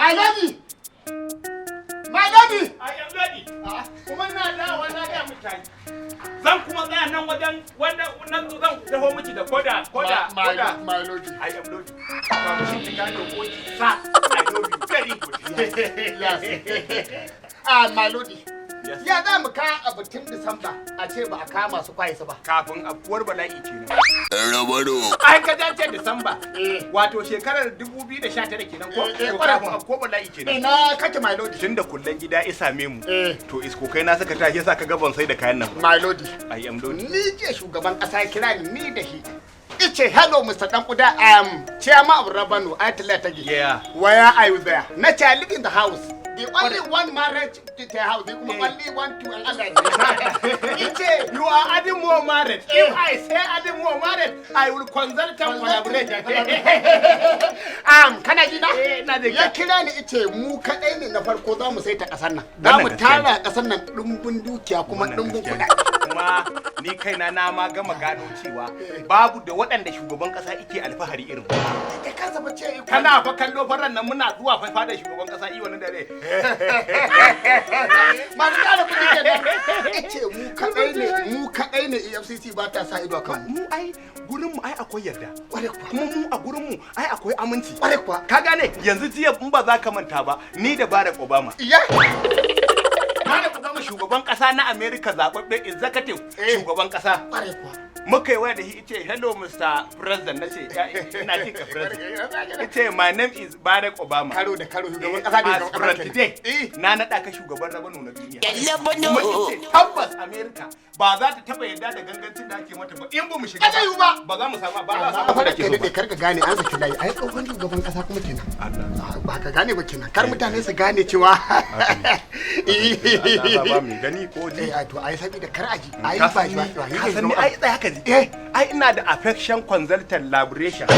My lady! My lady! I am ready. Kuma na dawowa na ga mutane. Zan kuma tsaya nan wajen wanda nan zan taho miki da koda. My lady. I am ready. Ba mu shi ga da koki sa. I know you very good. Yes. My lady. Yes. Ya za mu ka a batun Disamba a ce ba a kama su kwaye su ba. Kafin afuwar bala'i kenan. Rabado. Ai ka dace Disamba. Wato shekarar 2019 kenan ko? Kafin afuwar bala'i kenan. Ina kake my lady? Tunda kullen gida ya same mu. To iskokai na suka tashi yasa ka ga ban sai da kayan nan. My lady. I am ready. Ni je shugaban kasa ya kira ni da shi. Ice hello Mr. Dankuda, I am chairman of Rabano, Ayatollah Tagi. Yeah. Where are you there? Na I live in the house. The only one marriage to the house. The only one to another. Ice, You are adding more marriage. If I say adding more marriage, I will consult and collaborate. kana ji na? Na da Ya kira ni ice mu kadai ne na farko za mu saita kasar nan. Za mu tara kasar nan dumbun dukiya kuma dumbun kuɗi. Kuma ni kaina na ma gama gano cewa babu da waɗanda shugaban ƙasa yake alfahari irin. Kai kansa ba ce Kana fa kallo faran nan muna zuwa fa da shugaban ƙasa i wani dare. Masu tara kuɗi kenan. Ice mu kadai ne EFCC ba ta sa ido kan mu. Mu ai gurin mu ai akwai yarda. Kware kuwa. Kuma mu a gurin mu ai akwai aminci. Kware kuwa. Ka gane yanzu jiya in ba za ka manta ba ni da Barack Obama. Iya. Barack Obama shugaban ƙasa na America zaɓaɓɓen executive shugaban ƙasa. Kware kuwa. Muka yi waya da shi ce hello Mr. President na ce ina jin ka President. Ita my name is Barack Obama. Karo da karo shugaban kasa da As from today na naɗa ka shugaban rabano na duniya. Kuma ita tabbas America ba za ta taɓa yarda da gangancin da ake mata ba in ba mu shiga ba. Ba za mu samu ba za mu samu da ke so ba. Kar ka gane an saki layi ai tsohon shugaban kasa kuma kenan. Ba ka gane ba kenan. Kar mutane su gane cewa. Allah ba mu gani ko ji. To ai saboda kar aji. Ai ba shi ba. Ka san ni ai tsaya ka ji. Ai ina da affection consultant laboration.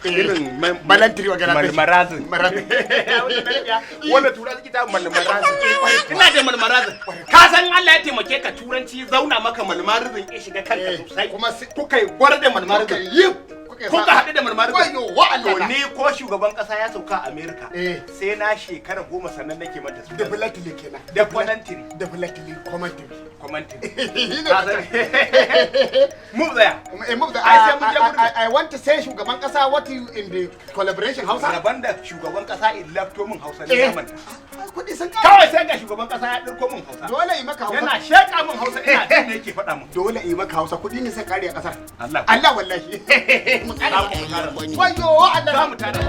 Irin malantiri wa gana malmarazin. Wanda tura suke ta malmarazin. Ina da malmarazin. Ka san Allah ya taimake ka turanci zauna maka malmarazin ya shiga kanka sosai. Kuma kuka yi gwar da malmarazin. Kuka haɗu da malmarazin. Wayo wa'ala. To ni ko shugaban ƙasa ya sauka a America. Sai na shekara 10 sannan nake mata su. Definitely kenan. Definitely. Commentary. Move there. Move there. I want to say shugaban kasa what you in the collaboration Hausa. Raban da shugaban kasa in lafto min Hausa ne zaman. Kudi sun kawai sai ga shugaban kasa ya dirko min Hausa. Dole yi maka Hausa. Yana sheka min Hausa ina jin me yake faɗa min. Dole yi maka Hausa kudi ne sai kare a kasar. Allah wallahi. Wayo Allah za mu tada.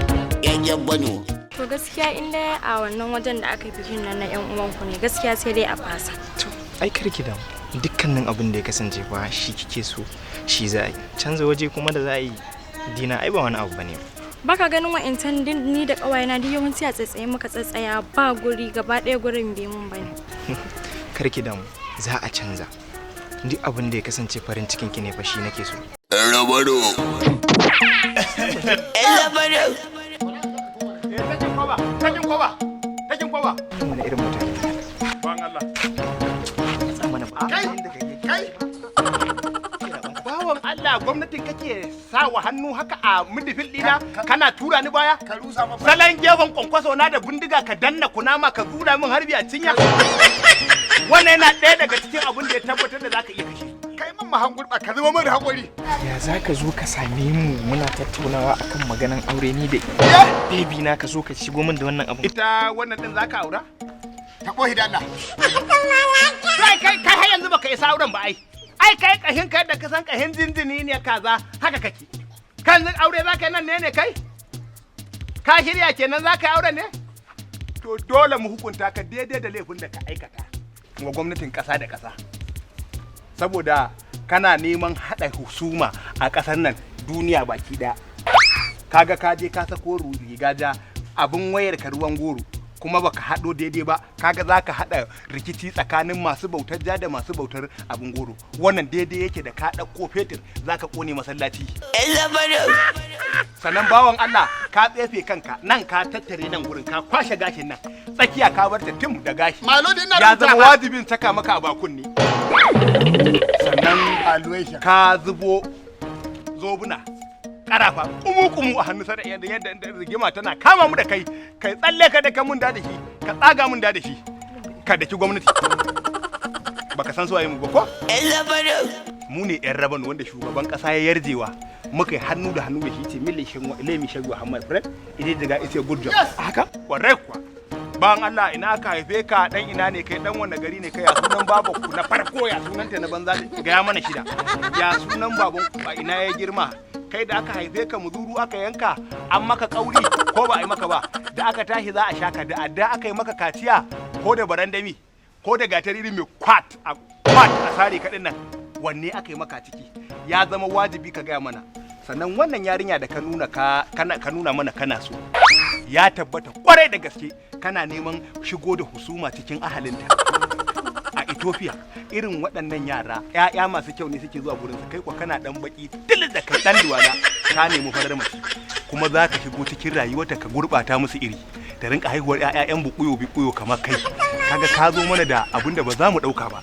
Yan bano. To gaskiya inda a wannan wajen da aka yi bikin nan na yan uwanku ne gaskiya sai dai a fasa. Ai karki da dukkanin abin da ya kasance ba shi kike so shi za a yi canza waje kuma da za a yi dina ai ba wani abu bane baka ganin wa'intan ni da kawayena duk yawanci a tsatsaye muka tsatsaya ba guri gaba ɗaya gurin bai mun bane karki da za a canza duk abin da ya kasance farin cikin ki ne fa shi nake so Rabado. Takin koba. Wani irin mutane Ban Allah. Bawan Allah gwamnatin kake sawa hannu haka a midifil ɗina kana tura ni baya? Salon gefen kwankwaso na da bindiga ka danna kunama ka zura min harbi a cinya? Wannan yana ɗaya daga cikin abin da ya tabbatar da zaka iya kashe. Kai min mahangurba ka zama min haƙuri. ya za ka zo ka same mu muna tattaunawa akan maganan aure ni da baby na ka zo ka shigo min da wannan abu Ita wannan din zaka aura? Ta kohi da Allah. Kai har yanzu baka isa auren ba ai. Ai kai kahin kai da ka san kahin jinjini ne kaza haka kake. Kan aure zaka yi nan ne kai? Ka shirya kenan zaka yi auren ne? To dole mu hukunta ka daidai da laifin da ka aikata wa gwamnatin ƙasa da ƙasa. Saboda kana neman haɗa husuma a ƙasar nan duniya baki ɗaya. Kaga ka je ka sako riga ja abin wayar ka ruwan goro. Kuma baka haɗo daidai ba kaga zaka haɗa rikici tsakanin masu bautar ja da masu bautar abin goro wannan daidai yake da ka ɗauko fetur zaka kone masallaci sannan bawan Allah ka tsefe kanka nan ka tattare nan gurin ka kwashe gashin nan tsakiya ka bar ta tim da gashi ya zama wajibin saka maka a bakun ne sannan ka zubo zobuna karafa kumu a hannu sada yadda rigima tana kama mu da kai tsalle ka da ka mun da shi ka tsaga mun da shi ka daki gwamnati baka san su waye mu ba ko mu ne yan rabano wanda shugaban kasa ya yarjewa muka yi hannu da hannu da shi ce lemi shan Muhammad friend idan daga ita good job haka kwarai kuwa ban Allah ina aka haife ka dan ina ne kai dan wanda gari ne kai ya sunan babanku na farko ya sunanta na banza ga ya mana shida ya sunan babanku a ina ya girma kai da aka haife ka muzuru aka yanka an maka kauri ko ba a yi maka ba da aka tashi za a shaka da adda aka yi maka kaciya ko da barandami ko da gatari mai kwat a sare kaɗin nan wanne aka yi maka ciki ya zama wajibi ka gaya mana sannan wannan yarinya da ka nuna mana kana so ya tabbata kwarai da gaske kana neman shigo da husuma cikin ahalinta a Ethiopia irin waɗannan yara ƴaƴa masu kyau ne suke zuwa gurin su kai kwa kana dan baki tilin da kai dan duwala ka nemi farar mace kuma za ka shigo cikin rayuwarta ka gurbata musu iri ta rinka haihuwar ƴaƴan bukuyo kamar kai kaga ka zo mana da abin da ba za mu ɗauka ba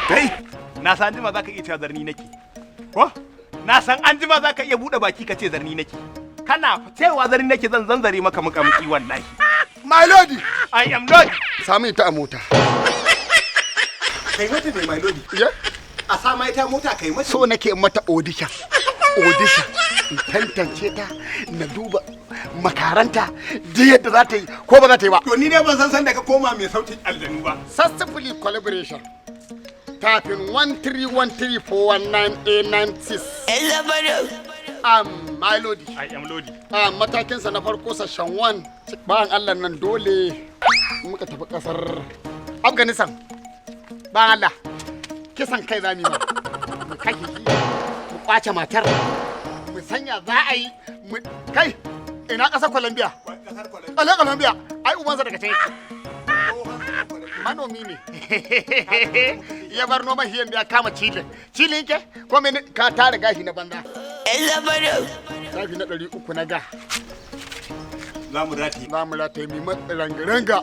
kai na san jima za ka iya cewa zarni nake ko na san an jima za ka iya buɗe baki ka ce zarni nake kana cewa zarni nake zan zanzare maka muƙamuƙi wallahi My lady, I am not. Sami ta a mota. Kai mata ne my lady. Ya? A sa mai ta mota kai mata. So nake mata audition. Audition. In tantance ta na duba makaranta da yadda za ta yi ko ba za ta yi ba. To ni ne ban san da ka koma mai sautin aljanu ba. Successfully collaboration. Tafin 131419A96. My lady. I am lodi. Matakinsa na farko sashen 1 bayan Allah nan dole muka tafi kasar Afghanistan. Bayan Allah kisan kai zami ma mu kashe shi mu kwace matar mu sanya za a yi kai ina kasar Colombia. Colombia ai ubansa daga can yake. Manomi ne ya bar noman hiyan da ya kama cilin yake ko me ka tare gashi na banza. Zafi na 300 na ga. Za mu rataye mai ranga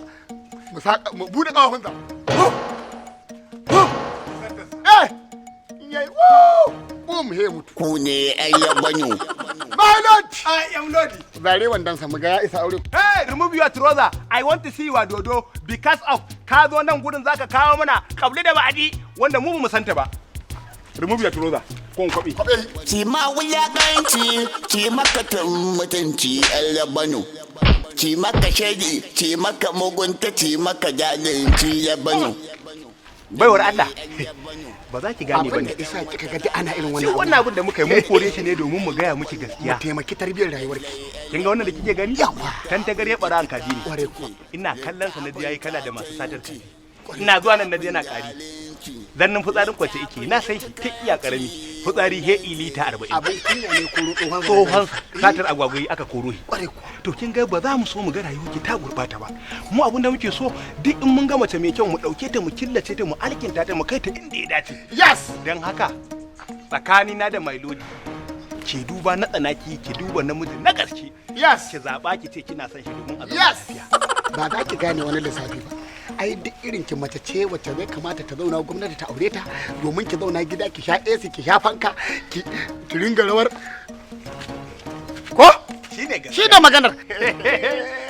mu bude kawafinsa. Yayi boom he mutu. Ku ne ayyabanyo. Malot! I am lodi. Zare wandansa mu ga ya isa aure. Hey, remove your trouser. I want to see you dodo because of ka zo nan gudun zaka kawo mana kabli da ba'adi wanda mu mu santa ba. Remove your trouser. Kon kwabi. Ci ma wulakanci, ci maka mutunci ayyabanyo. Ci maka shedi, ci maka mugunta, ci maka jalinci ayyabanyo. Baiwar Allah. Ba za ki gane bane. Abin da isa kika ga ana irin wannan. Shi wannan abin da muka yi mun kore shi ne domin mu gaya miki gaskiya. Mu taimaki tarbiyyar rayuwarki. Kin ga wannan da kike gani? Yawa. Kan ta gare bara an kaji ne. Kware ku. Ina kallon sa na ji yayi kala da masu satar kai. Ina zuwa nan na je na kari. Zannin fitsarin kwace yake na sai ta iya karami. Fitsari he ilita 40. Abin kunya ne ko tsohon satar agwagwai aka koro shi. Kware ku. To kin ga ba za mu so mu ga rayuwarki ta gurbata ba. Mu abin da muke so duk in mun ga mace mai kyau mu dauke ta mu killace ta mu alkinta ta mu kai ta inda ya dace. Yes. Dan haka tsakani na da mai lodi ki duba na tsanaki ki duba namiji na gaske. Yes. Ki zaba ki ce kina son shi domin a Yes. Ba za ki gane wani lissafi ba. Ai duk irin ki mace ce wacce zai kamata ta zauna gwamnati ta aure ta domin ki zauna gida ki sha AC ki sha fanka ki ringa rawar ko shine gaskiya. shi da maganar.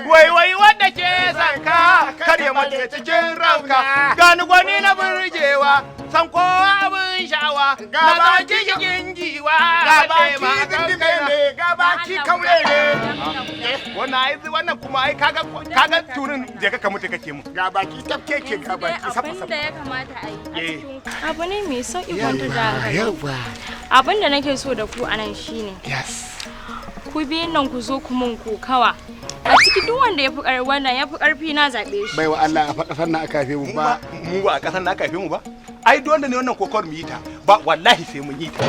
Wai wanda ke sanka kar ya mace cikin ranka gani gwani na burgewa san kowa abin sha'awa na zaki cikin jiwa Gabaki zindime ne gabaki kaurere. wannan kuma ai kaga turin je ka mutu kake mu Gabaki tafke ke gabaki safa Abin da safa. ya kamata a yi a Eh. cikin abu ne mai sauƙi kwantar da hankali. Yawa. Abin da nake so da ku anan shine Yes. ku biyun nan ku zo ku mun kokawa. A ciki duk wanda ya fi ƙarfi na zaɓe shi. Baiwa Allah a faɗa sannan aka haife mu ba. mu ba a kasan na kafe mu ba ai dole ne wannan kokor mu yi ta ba wallahi sai mun yi ta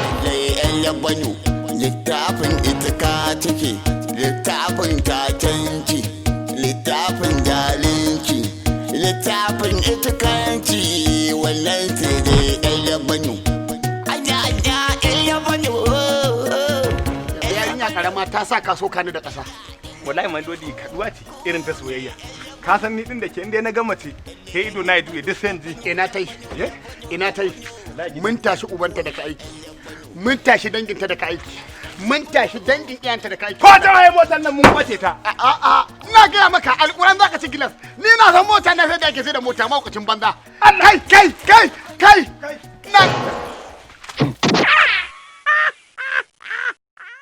Ayyabanyo, littafin itika take, littafin tatanci, littafin jalinci, littafin itikanci, wannan sai dai ayyabanyo. Ayyabanyo. Yarinya karama ta sa ka so kani da ƙasa. wallahi man dodi kaduwa ce irin ta soyayya ka san ni din da ke inda na gama ce ke ido na ido duk san ji Ina tai. eh Ina tai. Mun tashi ubanta daga aiki. mun tashi danginta da ka aiki mun tashi dangin iyanta da ka aiki ko ta waye motar nan mun bace ta a ina gaya maka alƙuran zaka ci gilas ni na san mota na sai da ake sai da mota maukacin banza kai